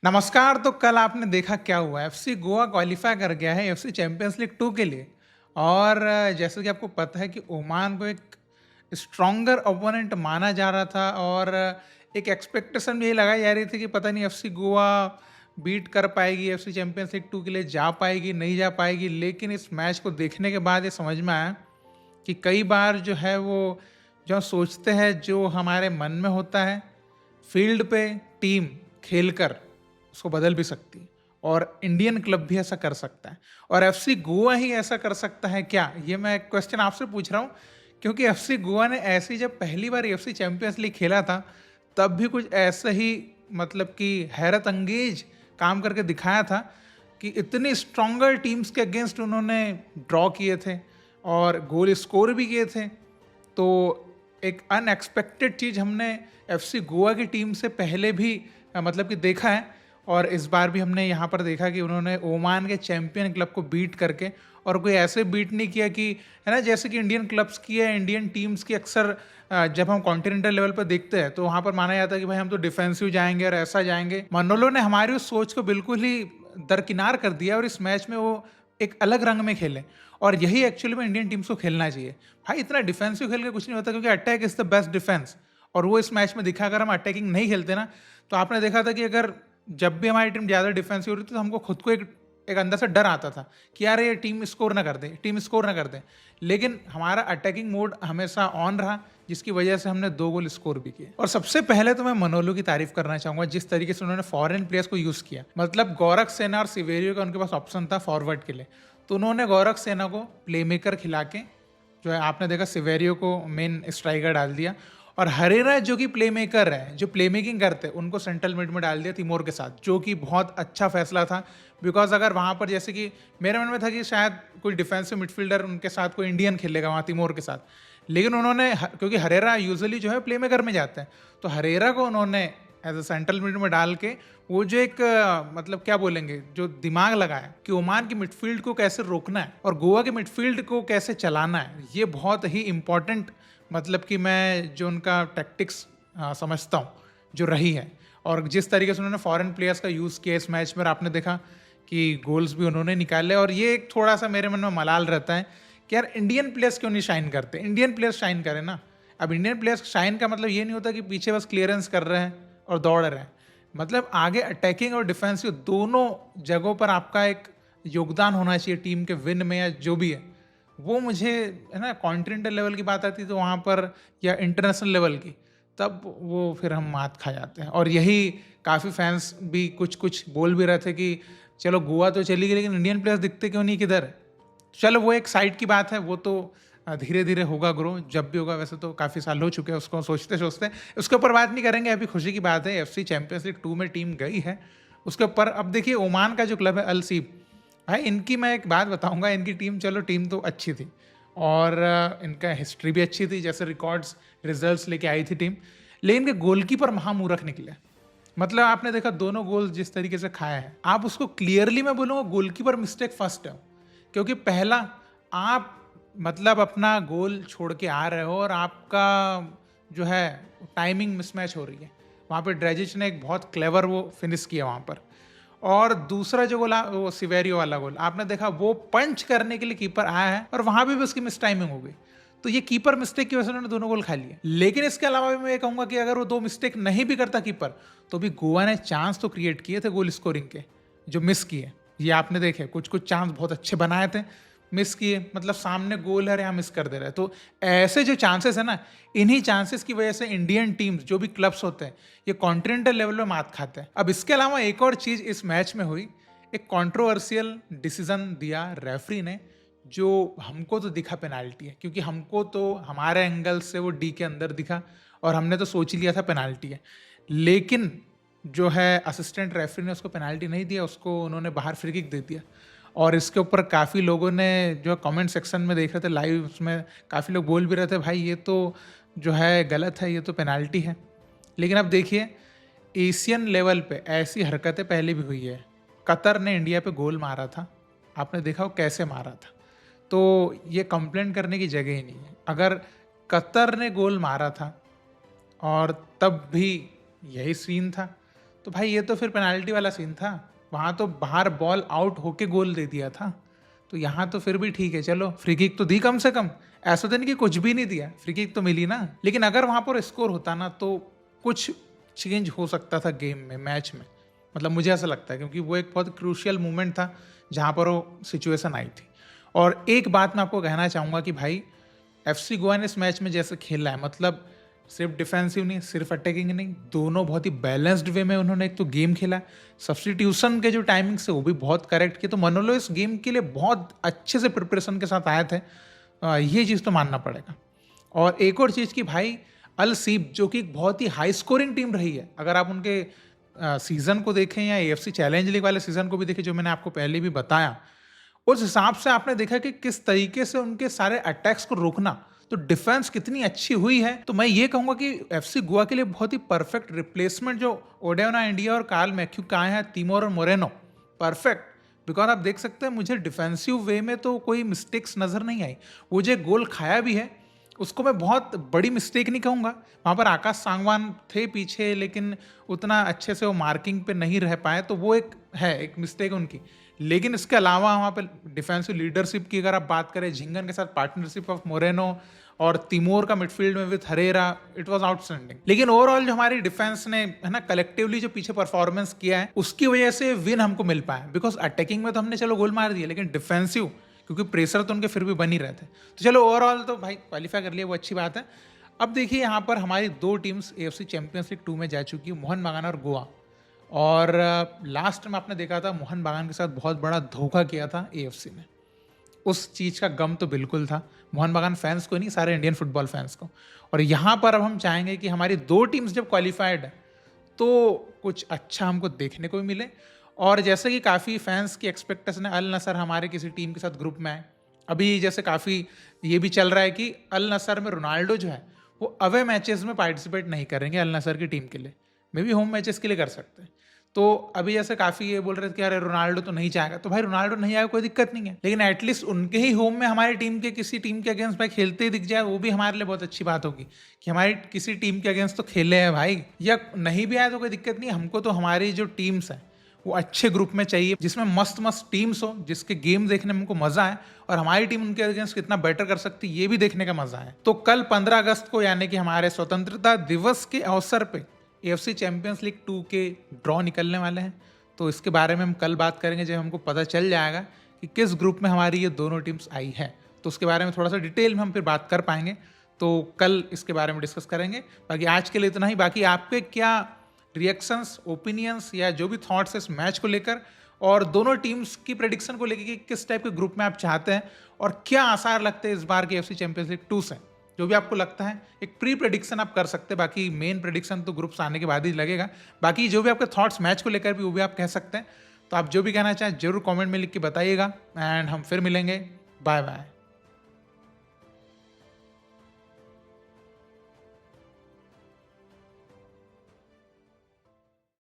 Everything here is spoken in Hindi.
नमस्कार। तो कल आपने देखा क्या हुआ, एफसी गोवा क्वालिफाई कर गया है एफसी चैंपियंस लीग 2 के लिए। और जैसे कि आपको पता है कि ओमान को एक स्ट्रॉन्गर ओपोनेंट माना जा रहा था और एक एक्सपेक्टेशन यही लगाई जा रही थी कि पता नहीं एफसी गोवा बीट कर पाएगी, एफसी चैंपियंस लीग 2 के लिए जा पाएगी नहीं जा पाएगी। लेकिन इस मैच को देखने के बाद ये समझ में आया कि कई बार जो है वो जो सोचते हैं जो हमारे मन में होता है, फील्ड पे टीम खेलकर उसको बदल भी सकती है और इंडियन क्लब भी ऐसा कर सकता है। और एफसी गोवा ही ऐसा कर सकता है क्या, ये मैं क्वेश्चन आपसे पूछ रहा हूँ। क्योंकि एफसी गोवा ने ऐसी जब पहली बार एफसी चैंपियंस लीग खेला था तब भी कुछ ऐसा ही मतलब कि हैरत अंगेज काम करके दिखाया था कि इतनी स्ट्रॉन्गर टीम्स के अगेंस्ट उन्होंने ड्रॉ किए थे और गोल स्कोर भी किए थे। तो एक अनएक्सपेक्टेड चीज़ हमने एफसी गोवा की टीम से पहले भी मतलब कि देखा है। और इस बार भी हमने यहाँ पर देखा कि उन्होंने ओमान के चैंपियन क्लब को बीट करके, और कोई ऐसे बीट नहीं किया कि है ना, जैसे कि इंडियन क्लब्स की है, इंडियन टीम्स की अक्सर जब हम कॉन्टिनेंटल लेवल पर देखते हैं तो वहाँ पर माना जाता है कि भाई हम तो डिफेंसिव जाएंगे और ऐसा जाएंगे। मनोलो ने हमारी उस सोच को बिल्कुल ही दरकिनार कर दिया और इस मैच में वो एक अलग रंग में खेले। और यही एक्चुअली में इंडियन टीम्स को खेलना चाहिए भाई। इतना डिफेंसिव खेल के कुछ नहीं होता, क्योंकि attack is the best defence. और वो इस मैच में दिखा। अगर हम अटैकिंग नहीं खेलते ना, तो आपने देखा था कि अगर जब भी हमारी टीम ज़्यादा डिफेंसिव हो रही थी तो हमको खुद को एक एक अंदर से डर आता था कि यार ये टीम स्कोर ना कर दे, टीम स्कोर ना कर दे। लेकिन हमारा अटैकिंग मोड हमेशा ऑन रहा, जिसकी वजह से हमने 2 गोल स्कोर भी किए। और सबसे पहले तो मैं मनोलो की तारीफ करना चाहूंगा, जिस तरीके से उन्होंने फॉरेन प्लेयर्स को यूज़ किया। मतलब गौरख सेना और सिवेरियो का उनके पास ऑप्शन था फॉरवर्ड के लिए, तो उन्होंने गौरख सेना को प्लेमेकर खिला के जो है आपने देखा सिवेरियो को मेन स्ट्राइकर डाल दिया। और हरेरा जो कि प्ले मेकर है, जो प्ले मेकिंग करते हैं, उनको सेंट्रल मिड में डाल दिया तिमोर के साथ, जो कि बहुत अच्छा फैसला था। बिकॉज अगर वहाँ पर जैसे कि मेरे मन में था कि शायद कोई डिफेंसिव मिडफील्डर उनके साथ कोई इंडियन खेलेगा वहाँ तिमोर के साथ, लेकिन उन्होंने क्योंकि हरेरा यूजुअली जो है प्ले मेकर में जाते हैं, तो हरेरा को उन्होंने एज अ सेंट्रल मिड में डाल के वो जो एक मतलब क्या बोलेंगे, जो दिमाग लगाया कि ओमान की मिडफील्ड को कैसे रोकना है और गोवा के मिडफील्ड को कैसे चलाना है, ये बहुत ही इंपॉर्टेंट मतलब कि मैं जो उनका टैक्टिक्स समझता हूँ जो रही है। और जिस तरीके से उन्होंने फॉरेन प्लेयर्स का यूज़ किया इस मैच में, आपने देखा कि गोल्स भी उन्होंने निकाले। और ये एक थोड़ा सा मेरे मन में मलाल रहता है कि यार इंडियन प्लेयर्स क्यों नहीं शाइन करते, इंडियन प्लेयर्स शाइन करें ना। अब इंडियन प्लेयर्स शाइन का मतलब ये नहीं होता कि पीछे बस क्लियरेंस कर रहे हैं और दौड़ रहे हैं। मतलब आगे अटैकिंग और डिफेंसिव दोनों जगहों पर आपका एक योगदान होना चाहिए टीम के विन में या जो भी है वो। मुझे है ना, कॉन्टिनेंटल लेवल की बात आती है तो वहाँ पर, या इंटरनेशनल लेवल की, तब वो फिर हम मात खा जाते हैं। और यही काफ़ी फैंस भी कुछ कुछ बोल भी रहे थे कि चलो गोवा तो चली गई लेकिन इंडियन प्लेयर्स दिखते क्यों नहीं किधर। चलो वो एक साइड की बात है, वो तो धीरे धीरे होगा ग्रो, जब भी होगा। वैसे तो काफ़ी साल हो चुके हैं उसको सोचते सोचते, उसके ऊपर बात नहीं करेंगे। अभी खुशी की बात है एफसी चैंपियंस लीग 2 में टीम गई है उसके ऊपर। अब देखिए ओमान का जो क्लब है अल सीब, भाई इनकी मैं एक बात बताऊंगा, इनकी टीम, चलो टीम तो अच्छी थी और इनका हिस्ट्री भी अच्छी थी, जैसे रिकॉर्ड्स रिजल्ट्स लेके आई थी टीम, लेकिन इनके गोलकीपर महामूर्ख निकले। मतलब आपने देखा दोनों गोल जिस तरीके से खाया है, आप उसको क्लियरली मैं बोलूँगा गोलकीपर मिस्टेक फर्स्ट है। क्योंकि पहला आप मतलब अपना गोल छोड़ के आ रहे हो और आपका जो है टाइमिंग मिसमैच हो रही है। वहाँ पे ड्रेजिच ने एक बहुत क्लेवर वो फिनिश किया वहाँ पर। और दूसरा जो गोल वो सिवेरियो वाला गोल आपने देखा, वो पंच करने के लिए कीपर आया है और वहाँ भी उसकी मिस टाइमिंग हो गई। तो ये कीपर मिस्टेक की वजह से उन्होंने दोनों गोल खा लिए। लेकिन इसके अलावा भी मैं ये कहूँगा कि अगर वो 2 मिस्टेक नहीं भी करता कीपर, तो भी गोवा ने चांस तो क्रिएट किए थे गोल स्कोरिंग के, जो मिस किए। ये आपने देखे कुछ कुछ चांस बहुत अच्छे बनाए थे, मिस किए। मतलब सामने गोल है, यहाँ मिस कर दे रहे हैं। तो ऐसे जो चांसेस है ना, इन्हीं चांसेस की वजह से इंडियन टीम्स जो भी क्लब्स होते हैं ये कॉन्टिनेंटल लेवल में मात खाते हैं। अब इसके अलावा एक और चीज़ इस मैच में हुई, एक कंट्रोवर्शियल डिसीजन दिया रेफरी ने, जो हमको तो दिखा पेनाल्टी है, क्योंकि हमको तो हमारे एंगल से वो डी के अंदर दिखा और हमने तो सोच ही लिया था पेनाल्टी है। लेकिन जो है असिस्टेंट रेफरी ने उसको पेनाल्टी नहीं दिया, उसको उन्होंने बाहर फ्री किक दे दिया। और इसके ऊपर काफ़ी लोगों ने जो कमेंट सेक्शन में देख रहे थे लाइव, उसमें काफ़ी लोग बोल भी रहे थे भाई ये तो जो है गलत है, ये तो पेनाल्टी है। लेकिन अब देखिए एशियन लेवल पे ऐसी हरकतें पहले भी हुई है। कतर ने इंडिया पे गोल मारा था, आपने देखा वो कैसे मारा था। तो ये कंप्लेंट करने की जगह ही नहीं है। अगर कतर ने गोल मारा था और तब भी यही सीन था, तो भाई ये तो फिर पेनाल्टी वाला सीन था, वहाँ तो बाहर बॉल आउट होके गोल दे दिया था। तो यहाँ तो फिर भी ठीक है, चलो फ्री किक तो दी कम से कम, ऐसा तो नहीं कि कुछ भी नहीं दिया, फ्री किक तो मिली ना। लेकिन अगर वहाँ पर स्कोर होता ना तो कुछ चेंज हो सकता था गेम में, मैच में, मतलब मुझे ऐसा लगता है, क्योंकि वो एक बहुत क्रूशियल मोमेंट था जहाँ पर वो सिचुएशन आई थी। और एक बात मैं आपको कहना चाहूँगा कि भाई एफसी गोवा ने इस मैच में जैसे खेला है, मतलब सिर्फ डिफेंसिव नहीं, सिर्फ अटैकिंग नहीं, दोनों बहुत ही बैलेंस्ड वे में उन्होंने एक तो गेम खेला। सब्स्टिट्यूशन के जो टाइमिंग से वो भी बहुत करेक्ट किए, तो मनोलो इस गेम के लिए बहुत अच्छे से प्रिपरेशन के साथ आए थे, ये चीज़ तो मानना पड़ेगा। और एक और चीज़ कि भाई अल सीब जो कि एक बहुत ही हाई स्कोरिंग टीम रही है, अगर आप उनके सीज़न को देखें या एएफसी चैलेंज लीग वाले सीज़न को भी देखें जो मैंने आपको पहले भी बताया, उस हिसाब से आपने देखा कि किस तरीके से उनके सारे अटैक्स को रोकना, तो डिफेंस कितनी अच्छी हुई है। तो मैं ये कहूंगा कि एफसी गोवा के लिए बहुत ही परफेक्ट रिप्लेसमेंट जो ओडेना इंडिया और कार्ल मैथ्यू का आए हैं, तिमोर और मोरेनो, परफेक्ट। बिकॉज आप देख सकते हैं मुझे डिफेंसिव वे में तो कोई मिस्टेक्स नजर नहीं आई। वो जो गोल खाया भी है उसको मैं बहुत बड़ी मिस्टेक नहीं कहूँगा, वहाँ पर आकाश सांगवान थे पीछे लेकिन उतना अच्छे से वो मार्किंग पे नहीं रह पाए, तो वो एक है, एक मिस्टेक उनकी। लेकिन इसके अलावा वहाँ पे डिफेंसिव लीडरशिप की अगर आप बात करें, झिंगन के साथ पार्टनरशिप ऑफ मोरेनो और तिमोर का मिडफील्ड में with Herrera, it was outstanding. लेकिन ओवरऑल जो हमारी डिफेंस ने है ना कलेक्टिवली जो पीछे परफॉर्मेंस किया है उसकी वजह से विन हमको मिल पाया। बिकॉज अटैकिंग में तो हमने चलो गोल मार दिया, लेकिन डिफेंसिव क्योंकि प्रेशर तो उनके फिर भी बन ही रहे थे। तो चलो ओवरऑल तो भाई क्वालिफाई कर लिया, वो अच्छी बात है। अब देखिए यहाँ पर हमारी दो टीम्स एएफसी चैंपियंस लीग 2 में जा चुकी है, मोहन बागान और गोवा। और लास्ट में आपने देखा था मोहन बागान के साथ बहुत बड़ा धोखा किया था एएफसी ने, उस चीज़ का गम तो बिल्कुल था मोहन बागान फैंस को नहीं, सारे इंडियन फुटबॉल फैंस को। और यहाँ पर अब हम चाहेंगे कि हमारी दो टीम्स जब क्वालिफाइड है तो कुछ अच्छा हमको देखने को भी मिले। और जैसे कि काफ़ी फैंस की एक्सपेक्टेशन है अल नसर हमारे किसी टीम के साथ ग्रुप में आए। अभी जैसे काफ़ी ये भी चल रहा है कि अल नसर में रोनाल्डो जो है वो अवे मैचेस में पार्टिसिपेट नहीं करेंगे अल नसर की टीम के लिए, मे बी होम मैचेस के लिए कर सकते हैं। तो अभी जैसे काफ़ी ये बोल रहे थे कि अरे रोनाल्डो तो नहीं जाएगा, तो भाई रोनाल्डो नहीं आएगा कोई दिक्कत नहीं है, लेकिन एटलीस्ट उनके ही होम में हमारी टीम के किसी टीम के अगेंस्ट भाई खेलते ही दिख जाए, वो भी हमारे लिए बहुत अच्छी बात होगी कि हमारी किसी टीम के अगेंस्ट तो खेले हैं भाई। या नहीं भी आए तो कोई दिक्कत नहीं, हमको तो हमारी जो टीम्स हैं वो अच्छे ग्रुप में चाहिए जिसमें मस्त मस्त टीम्स हो, जिसके गेम देखने में हमको मजा आए और हमारी टीम उनके अगेंस्ट कितना बेटर कर सकती है ये भी देखने का मजा है। तो कल 15 अगस्त को यानी कि हमारे स्वतंत्रता दिवस के अवसर पे एएफसी चैंपियंस लीग 2 के ड्रॉ निकलने वाले हैं। तो इसके बारे में हम कल बात करेंगे जब हमको पता चल जाएगा कि किस ग्रुप में हमारी ये दोनों टीम्स आई है, तो उसके बारे में थोड़ा सा डिटेल में हम फिर बात कर पाएंगे। तो कल इसके बारे में डिस्कस करेंगे। बाकी आज के लिए इतना ही। बाकी आपके क्या रिएक्शंस, ओपिनियंस या जो भी थॉट्स है इस मैच को लेकर और दोनों टीम्स की प्रेडिक्शन को लेकर कि किस टाइप के ग्रुप में आप चाहते हैं और क्या आसार लगते हैं इस बार के एएफसी चैंपियंस लीग 2 से, जो भी आपको लगता है एक प्री प्रेडिक्शन आप कर सकते हैं। बाकी मेन प्रेडिक्शन तो ग्रुप्स आने के बाद ही लगेगा। बाकी जो भी आपके थॉट्स मैच को लेकर भी वो भी आप कह सकते हैं। तो आप जो भी कहना चाहें जरूर कमेंट में लिख के बताइएगा एंड हम फिर मिलेंगे। Bye bye.